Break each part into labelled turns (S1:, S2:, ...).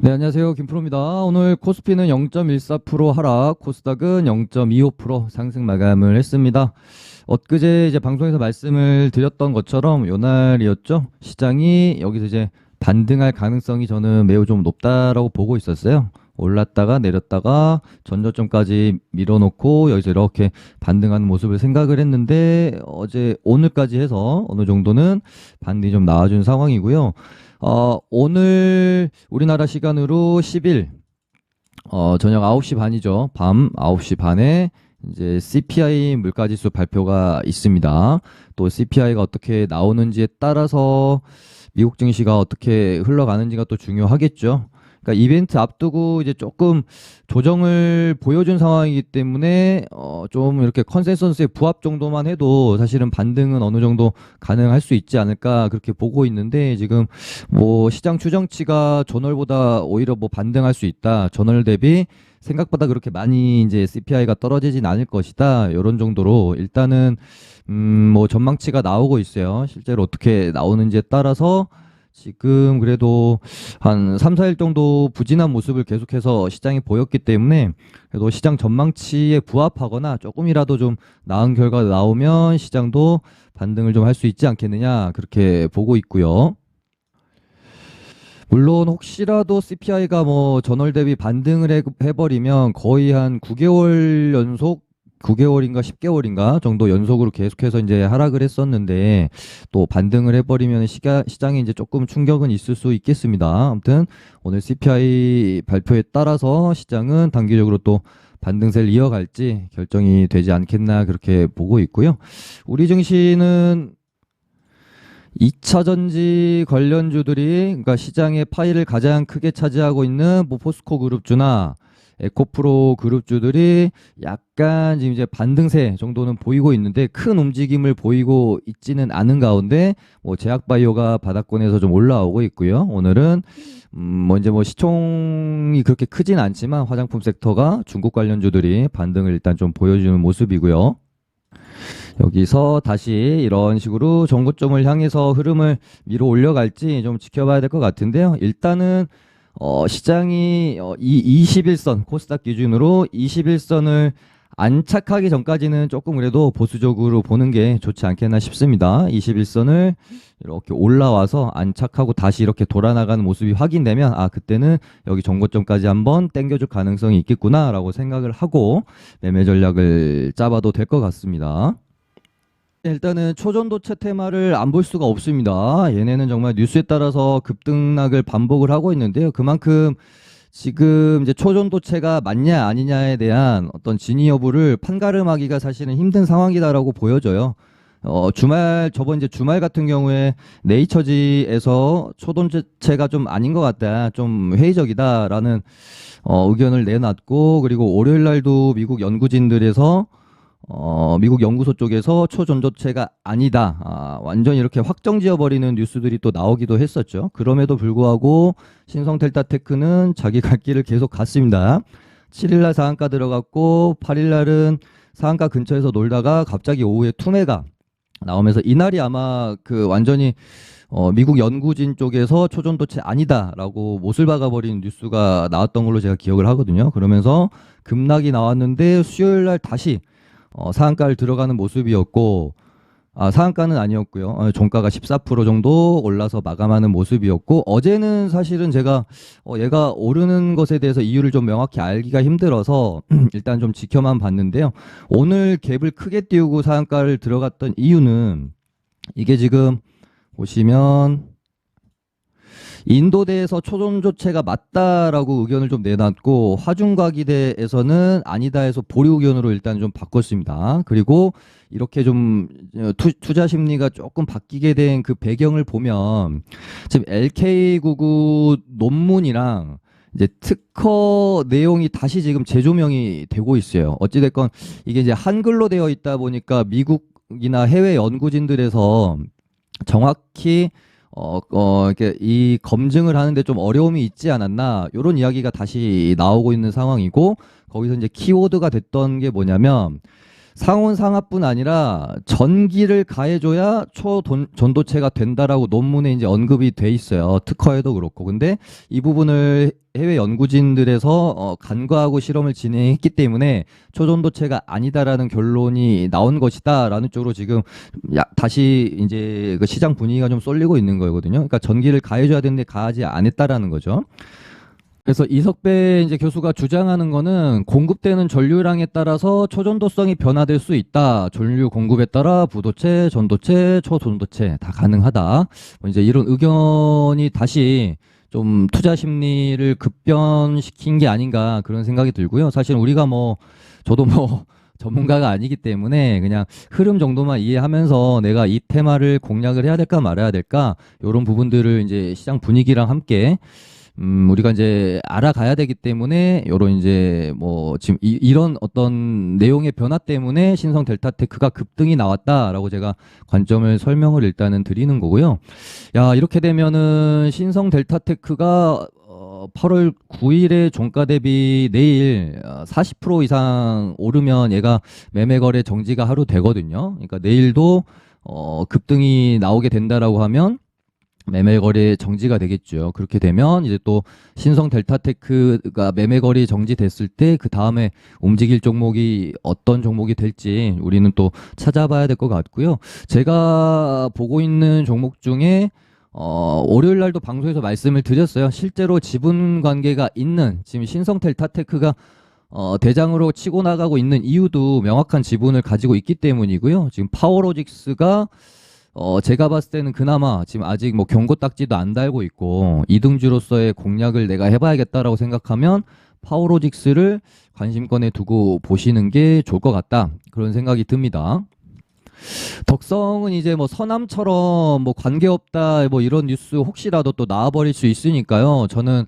S1: 네, 안녕하세요. 김프로입니다. 오늘 코스피는 0.14% 하락, 코스닥은 0.25% 상승 마감을 했습니다. 엊그제 이제 방송에서 말씀을 드렸던 것처럼 요 날이었죠. 시장이 여기서 이제 반등할 가능성이 저는 매우 좀 높다라고 보고 있었어요. 올랐다가 내렸다가 전저점까지 밀어놓고 여기서 이렇게 반등하는 모습을 생각을 했는데 어제 오늘까지 해서 어느 정도는 반등이 좀 나와준 상황이고요. 오늘 우리나라 시간으로 10일 저녁 9시 반이죠. 밤 9시 반에 이제 CPI 물가지수 발표가 있습니다. 또 CPI가 어떻게 나오는지에 따라서 미국 증시가 어떻게 흘러가는지가 또 중요하겠죠. 그러니까 이벤트 앞두고 이제 조금 조정을 보여준 상황이기 때문에 좀 이렇게 컨센서스에 부합 정도만 해도 사실은 반등은 어느 정도 가능할 수 있지 않을까 그렇게 보고 있는데 지금 뭐 시장 추정치가 전월보다 오히려 뭐 반등할 수 있다. 전월 대비 생각보다 그렇게 많이 이제 CPI가 떨어지진 않을 것이다. 이런 정도로 일단은 뭐 전망치가 나오고 있어요. 실제로 어떻게 나오는지에 따라서 지금 그래도 한 3, 4일 정도 부진한 모습을 계속해서 시장이 보였기 때문에 그래도 시장 전망치에 부합하거나 조금이라도 좀 나은 결과가 나오면 시장도 반등을 좀 할 수 있지 않겠느냐 그렇게 보고 있고요. 물론 혹시라도 CPI가 뭐 전월 대비 반등을 해버리면 거의 한 9개월 연속 9개월인가 10개월인가 정도 연속으로 계속해서 이제 하락을 했었는데 또 반등을 해버리면 시장에 이제 조금 충격은 있을 수 있겠습니다. 아무튼 오늘 CPI 발표에 따라서 시장은 단기적으로 또 반등세를 이어갈지 결정이 되지 않겠나 그렇게 보고 있고요. 우리 증시는 2차 전지 관련주들이 그러니까 시장의 파이를 가장 크게 차지하고 있는 뭐 포스코 그룹주나 에코프로 그룹주들이 약간 지금 이제 반등세 정도는 보이고 있는데 큰 움직임을 보이고 있지는 않은 가운데 뭐 제약바이오가 바닥권에서 좀 올라오고 있고요. 오늘은 뭐 이제 뭐 시총이 그렇게 크진 않지만 화장품 섹터가 중국 관련주들이 반등을 일단 좀 보여주는 모습이고요. 여기서 다시 이런 식으로 정고점을 향해서 흐름을 밀어 올려갈지 좀 지켜봐야 될 것 같은데요. 일단은 시장이 이 21선 코스닥 기준으로 21선을 안착하기 전까지는 조금 그래도 보수적으로 보는 게 좋지 않겠나 싶습니다. 21선을 이렇게 올라와서 안착하고 다시 이렇게 돌아나가는 모습이 확인되면 아 그때는 여기 정고점까지 한번 땡겨줄 가능성이 있겠구나라고 생각을 하고 매매 전략을 짜봐도 될 것 같습니다. 일단은 초전도체 테마를 안 볼 수가 없습니다. 얘네는 정말 뉴스에 따라서 급등락을 반복을 하고 있는데요. 그만큼 지금 이제 초전도체가 맞냐 아니냐에 대한 어떤 진위 여부를 판가름하기가 사실은 힘든 상황이다라고 보여져요. 저번 이제 주말 같은 경우에 네이처지에서 초전도체가 좀 아닌 것 같다, 좀 회의적이다라는 의견을 내놨고, 그리고 월요일 날도 미국 연구진들에서 미국 연구소 쪽에서 초전도체가 아니다. 완전히 이렇게 확정 지어버리는 뉴스들이 또 나오기도 했었죠. 그럼에도 불구하고 신성델타테크는 자기 갈 길을 계속 갔습니다. 7일날 상한가 들어갔고 8일날은 상한가 근처에서 놀다가 갑자기 오후에 투매가 나오면서 이날이 아마 그 완전히 미국 연구진 쪽에서 초전도체 아니다라고 못을 박아버린 뉴스가 나왔던 걸로 제가 기억을 하거든요. 그러면서 급락이 나왔는데 수요일날 다시 상한가를 들어가는 모습이었고, 상한가는 아니었고요. 종가가 14% 정도 올라서 마감하는 모습이었고, 어제는 사실은 제가 얘가 오르는 것에 대해서 이유를 좀 명확히 알기가 힘들어서 일단 좀 지켜만 봤는데요. 오늘 갭을 크게 띄우고 상한가를 들어갔던 이유는 이게 지금 보시면 인도대에서 초전도체가 맞다라고 의견을 좀 내놨고 화중과기대에서는 아니다 해서 보류 의견으로 일단 좀 바꿨습니다. 그리고 이렇게 좀 투자 심리가 조금 바뀌게 된 그 배경을 보면 지금 LK99 논문이랑 이제 특허 내용이 다시 지금 재조명이 되고 있어요. 어찌됐건 이게 이제 한글로 되어 있다 보니까 미국이나 해외 연구진들에서 정확히 이렇게 이 검증을 하는데 좀 어려움이 있지 않았나 이런 이야기가 다시 나오고 있는 상황이고 거기서 이제 키워드가 됐던 게 뭐냐면 상온상하뿐 아니라 전기를 가해줘야 초전도체가 된다라고 논문에 이제 언급이 돼 있어요. 특허에도 그렇고. 근데 이 부분을 해외 연구진들에서 간과하고 실험을 진행했기 때문에 초전도체가 아니다라는 결론이 나온 것이다라는 쪽으로 지금 다시 이제 그 시장 분위기가 좀 쏠리고 있는 거거든요. 그러니까 전기를 가해줘야 되는데 가하지 않았다라는 거죠. 그래서 이석배 이제 교수가 주장하는 거는 공급되는 전류량에 따라서 초전도성이 변화될 수 있다. 전류 공급에 따라 부도체, 전도체, 초전도체 다 가능하다. 뭐 이제 이런 의견이 다시 좀 투자 심리를 급변시킨 게 아닌가 그런 생각이 들고요. 사실 우리가 뭐 저도 뭐 전문가가 아니기 때문에 그냥 흐름 정도만 이해하면서 내가 이 테마를 공략을 해야 될까 말아야 될까 이런 부분들을 이제 시장 분위기랑 함께 우리가 이제 알아가야 되기 때문에 요런 이제 뭐 지금 이런 어떤 내용의 변화 때문에 신성 델타테크가 급등이 나왔다라고 제가 관점을 설명을 일단은 드리는 거고요. 야, 이렇게 되면은 신성 델타테크가 8월 9일에 종가 대비 내일 40% 이상 오르면 얘가 매매 거래 정지가 하루 되거든요. 그러니까 내일도 급등이 나오게 된다라고 하면 매매 거래 정지가 되겠죠. 그렇게 되면 이제 또 신성 델타테크가 매매 거래 정지됐을 때 그 다음에 움직일 종목이 어떤 종목이 될지 우리는 또 찾아봐야 될 것 같고요. 제가 보고 있는 종목 중에 월요일 날도 방송에서 말씀을 드렸어요. 실제로 지분 관계가 있는 지금 신성 델타테크가 대장으로 치고 나가고 있는 이유도 명확한 지분을 가지고 있기 때문이고요. 지금 파워로직스가 제가 봤을 때는 그나마 지금 아직 뭐 경고 딱지도 안 달고 있고 이등주로서의 공략을 내가 해봐야겠다라고 생각하면 파워로직스를 관심권에 두고 보시는 게 좋을 것 같다. 그런 생각이 듭니다. 덕성은 이제 뭐 서남처럼 뭐 관계없다 뭐 이런 뉴스 혹시라도 또 나와버릴 수 있으니까요. 저는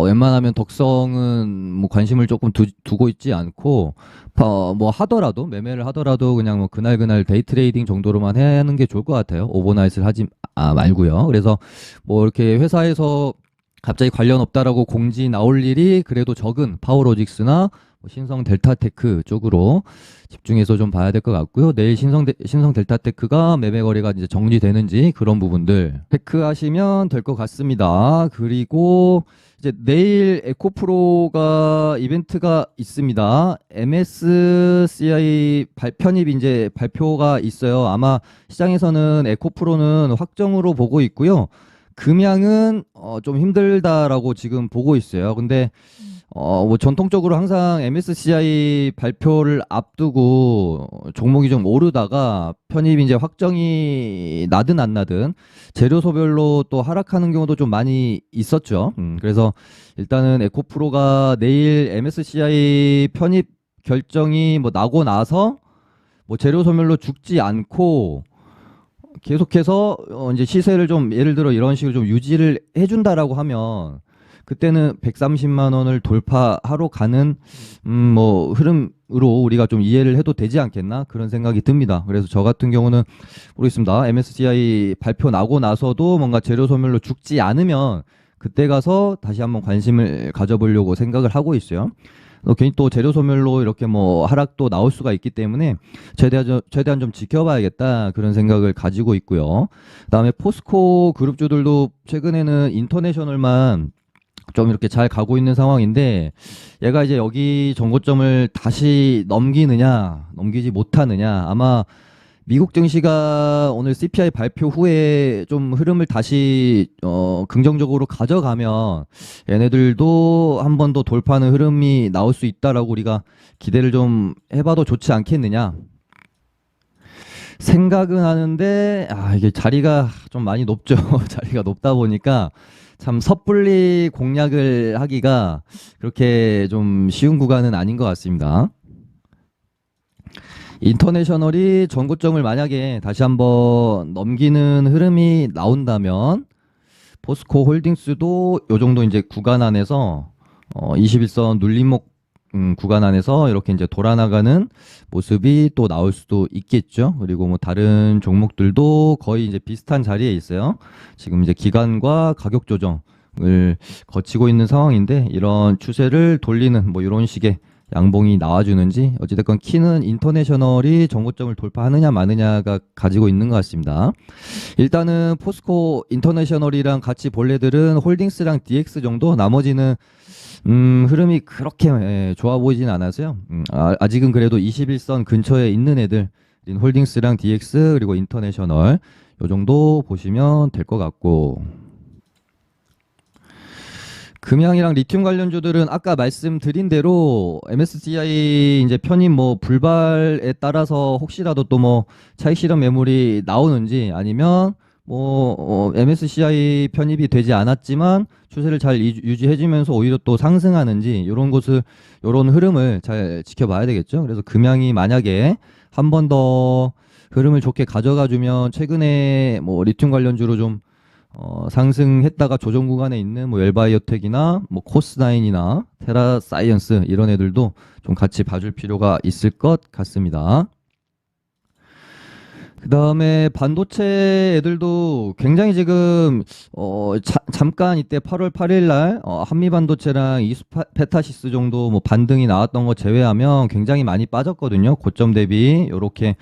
S1: 웬만하면 덕성은 뭐 관심을 조금 두고 있지 않고 뭐 하더라도 매매를 하더라도 그냥 뭐 그날 데이 트레이딩 정도로만 하는 게 좋을 것 같아요. 오버나잇을 하지 말고요. 그래서 뭐 이렇게 회사에서 갑자기 관련 없다라고 공지 나올 일이 그래도 적은 파워로직스나 신성 델타테크 쪽으로 집중해서 좀 봐야 될 것 같고요. 내일 신성 델타테크가 매매 거래가 이제 정리되는지 그런 부분들 체크하시면 될 것 같습니다. 그리고 이제 내일 에코프로가 이벤트가 있습니다. MSCI 편입 이제 발표가 있어요. 아마 시장에서는 에코프로는 확정으로 보고 있고요. 금양은 좀 힘들다라고 지금 보고 있어요. 근데 뭐 전통적으로 항상 MSCI 발표를 앞두고 종목이 좀 오르다가 편입 이제 확정이 나든 안 나든 재료소별로 또 하락하는 경우도 좀 많이 있었죠. 그래서 일단은 에코프로가 내일 MSCI 편입 결정이 뭐 나고 나서 뭐 재료소멸로 죽지 않고 계속해서 이제 시세를 좀 예를 들어 이런 식으로 좀 유지를 해준다라고 하면 그때는 130만 원을 돌파하러 가는 뭐 흐름으로 우리가 좀 이해를 해도 되지 않겠나 그런 생각이 듭니다. 그래서 저 같은 경우는 모르겠습니다. MSCI 발표 나고 나서도 뭔가 재료 소멸로 죽지 않으면 그때 가서 다시 한번 관심을 가져보려고 생각을 하고 있어요. 괜히 또 재료 소멸로 이렇게 뭐 하락도 나올 수가 있기 때문에 최대한 좀 지켜봐야겠다 그런 생각을 가지고 있고요. 그다음에 포스코 그룹주들도 최근에는 인터내셔널만 좀 이렇게 잘 가고 있는 상황인데 얘가 이제 여기 정고점을 다시 넘기지 못하느냐 아마 미국 증시가 오늘 CPI 발표 후에 좀 흐름을 다시 긍정적으로 가져가면 얘네들도 한 번 더 돌파하는 흐름이 나올 수 있다라고 우리가 기대를 좀 해봐도 좋지 않겠느냐 생각은 하는데 이게 자리가 좀 많이 높죠. 자리가 높다 보니까 참 섣불리 공략을 하기가 그렇게 좀 쉬운 구간은 아닌 것 같습니다. 인터내셔널이 전고점을 만약에 다시 한번 넘기는 흐름이 나온다면 포스코 홀딩스도 요 정도 이제 구간 안에서 21선 눌림목 구간 안에서 이렇게 이제 돌아나가는 모습이 또 나올 수도 있겠죠. 그리고 뭐 다른 종목들도 거의 이제 비슷한 자리에 있어요. 지금 이제 기간과 가격 조정을 거치고 있는 상황인데 이런 추세를 돌리는 뭐 이런 식의 양봉이 나와주는지 어찌됐건 키는 인터내셔널이 정고점을 돌파하느냐 마느냐가 가지고 있는 것 같습니다. 일단은 포스코 인터내셔널이랑 같이 볼 애들은 홀딩스랑 DX 정도, 나머지는 흐름이 그렇게 좋아 보이진 않아서요. 아직은 그래도 21선 근처에 있는 애들 홀딩스랑 DX 그리고 인터내셔널 요 정도 보시면 될 것 같고, 금양이랑 리튬 관련주들은 아까 말씀드린 대로 MSCI 이제 편입 뭐 불발에 따라서 혹시라도 또 뭐 차익 실현 매물이 나오는지, 아니면 뭐 MSCI 편입이 되지 않았지만 추세를 잘 유지해주면서 오히려 또 상승하는지, 이런 것을 이런 흐름을 잘 지켜봐야 되겠죠. 그래서 금양이 만약에 한 번 더 흐름을 좋게 가져가주면 최근에 뭐 리튬 관련주로 좀 상승했다가 조정 구간에 있는 뭐 웰바이오텍이나 뭐 코스나인이나 테라사이언스 이런 애들도 좀 같이 봐줄 필요가 있을 것 같습니다. 그 다음에 반도체 애들도 굉장히 지금 잠깐 이때 8월 8일 날 한미반도체랑 이스페타시스 정도 뭐 반등이 나왔던 거 제외하면 굉장히 많이 빠졌거든요. 고점 대비 요렇게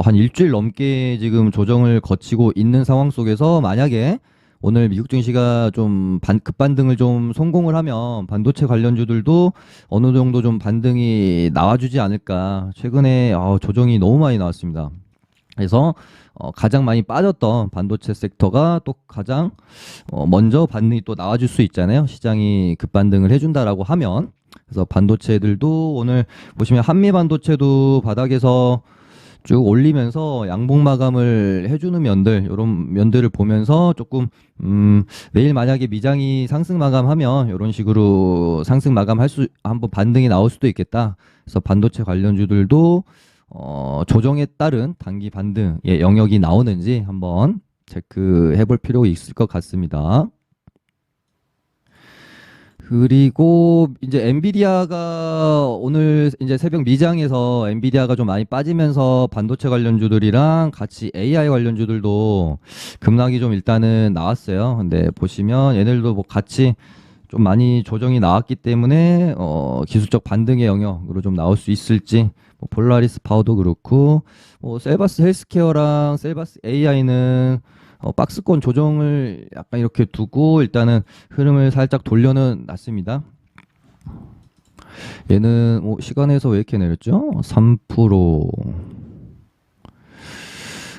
S1: 한 일주일 넘게 지금 조정을 거치고 있는 상황 속에서 만약에 오늘 미국 증시가 좀 급반등을 좀 성공을 하면 반도체 관련주들도 어느 정도 좀 반등이 나와주지 않을까. 최근에 조정이 너무 많이 나왔습니다. 그래서 가장 많이 빠졌던 반도체 섹터가 또 가장 먼저 반등이 또 나와줄 수 있잖아요. 시장이 급반등을 해준다라고 하면. 그래서 반도체들도 오늘 보시면 한미 반도체도 바닥에서 쭉 올리면서 양봉 마감을 해주는 면들, 이런 면들을 보면서 조금 내일 만약에 미장이 상승 마감하면 이런 식으로 상승 마감할 수 한번 반등이 나올 수도 있겠다. 그래서 반도체 관련주들도 조정에 따른 단기 반등의 영역이 나오는지 한번 체크해 볼 필요가 있을 것 같습니다. 그리고 이제 엔비디아가 오늘 이제 새벽 미장에서 엔비디아가 좀 많이 빠지면서 반도체 관련주들이랑 같이 AI 관련주들도 급락이 좀 일단은 나왔어요. 근데 보시면 얘네들도 뭐 같이 좀 많이 조정이 나왔기 때문에 기술적 반등의 영역으로 좀 나올 수 있을지, 뭐 폴라리스 파워도 그렇고 뭐 셀바스 헬스케어랑 셀바스 AI는 박스권 조정을 약간 이렇게 두고 일단은 흐름을 살짝 돌려는 놨습니다. 얘는 시간에서 왜 이렇게 내렸죠? 3%.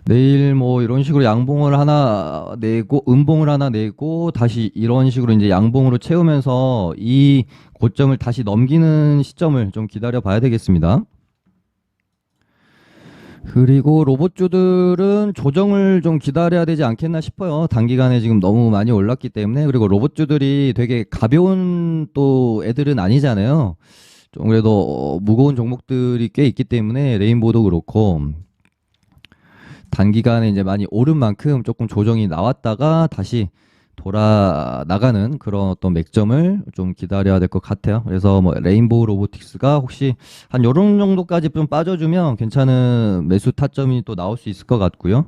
S1: 내일 뭐 이런 식으로 양봉을 하나 내고 음봉을 하나 내고 다시 이런 식으로 이제 양봉으로 채우면서 이 고점을 다시 넘기는 시점을 좀 기다려 봐야 되겠습니다. 그리고 로봇주들은 조정을 좀 기다려야 되지 않겠나 싶어요. 단기간에 지금 너무 많이 올랐기 때문에. 그리고 로봇주들이 되게 가벼운 또 애들은 아니잖아요. 좀 그래도 무거운 종목들이 꽤 있기 때문에 레인보도 그렇고 단기간에 이제 많이 오른 만큼 조금 조정이 나왔다가 다시 돌아 나가는 그런 어떤 맥점을 좀 기다려야 될 것 같아요. 그래서 뭐 레인보우 로보틱스가 혹시 한 요런 정도까지 좀 빠져주면 괜찮은 매수 타점이 또 나올 수 있을 것 같고요.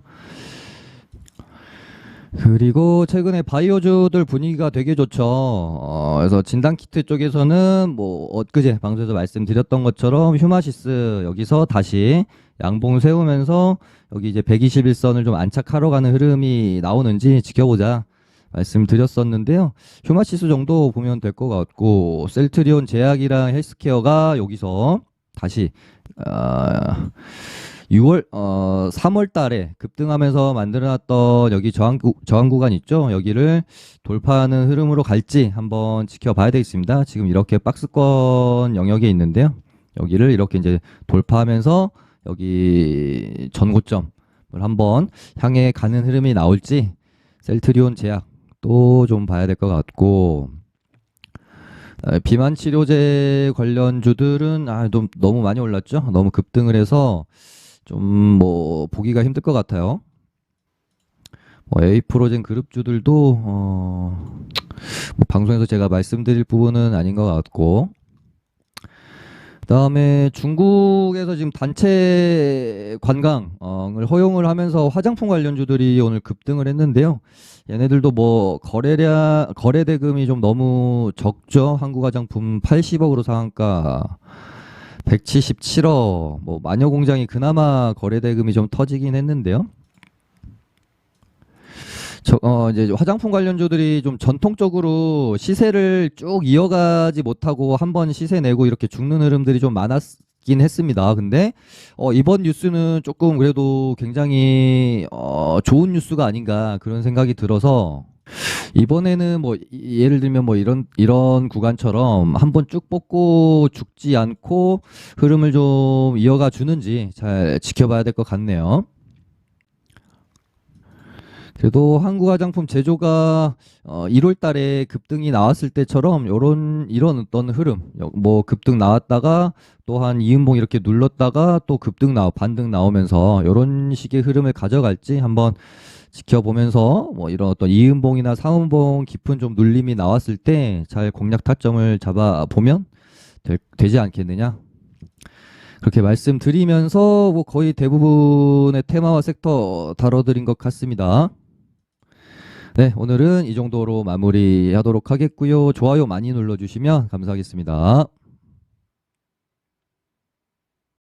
S1: 그리고 최근에 바이오주들 분위기가 되게 좋죠. 그래서 진단키트 쪽에서는 뭐 엊그제 방송에서 말씀드렸던 것처럼 휴마시스 여기서 다시 양봉 세우면서 여기 이제 121선을 좀 안착하러 가는 흐름이 나오는지 지켜보자 말씀드렸었는데요. 휴마시스 정도 보면 될 것 같고, 셀트리온 제약이랑 헬스케어가 여기서 다시 3월 달에 급등하면서 만들어놨던 여기 저항 구간 있죠? 여기를 돌파하는 흐름으로 갈지 한번 지켜봐야 되겠습니다. 지금 이렇게 박스권 영역에 있는데요. 여기를 이렇게 이제 돌파하면서 여기 전고점을 한번 향해 가는 흐름이 나올지, 셀트리온 제약 또 좀 봐야 될 것 같고, 비만 치료제 관련주들은 너무 많이 올랐죠. 너무 급등을 해서 좀 뭐 보기가 힘들 것 같아요. 뭐 에이프로젠 그룹주들도 뭐 방송에서 제가 말씀드릴 부분은 아닌 것 같고, 그다음에 중국에서 지금 단체 관광을 허용을 하면서 화장품 관련주들이 오늘 급등을 했는데요. 얘네들도 뭐 거래 대금이 좀 너무 적죠. 한국 화장품 80억으로 상한가 177억. 뭐 마녀 공장이 그나마 거래 대금이 좀 터지긴 했는데요. 이제 화장품 관련주들이 좀 전통적으로 시세를 쭉 이어가지 못하고 한번 시세 내고 이렇게 죽는 흐름들이 좀 많았긴 했습니다. 근데 이번 뉴스는 조금 그래도 굉장히 좋은 뉴스가 아닌가 그런 생각이 들어서 이번에는 뭐 예를 들면 뭐 이런 구간처럼 한번 쭉 뽑고 죽지 않고 흐름을 좀 이어가 주는지 잘 지켜봐야 될 것 같네요. 그래도 한국 화장품 제조가 1월 달에 급등이 나왔을 때처럼 이런 어떤 흐름, 뭐 급등 나왔다가 또한 이음봉 이렇게 눌렀다가 또 반등 나오면서 이런 식의 흐름을 가져갈지 한번 지켜보면서 뭐 이런 어떤 이음봉이나 상음봉 깊은 좀 눌림이 나왔을 때 잘 공략 타점을 잡아 보면 되지 않겠느냐. 그렇게 말씀드리면서 뭐 거의 대부분의 테마와 섹터 다뤄드린 것 같습니다. 네, 오늘은 이 정도로 마무리하도록 하겠고요. 좋아요 많이 눌러주시면 감사하겠습니다.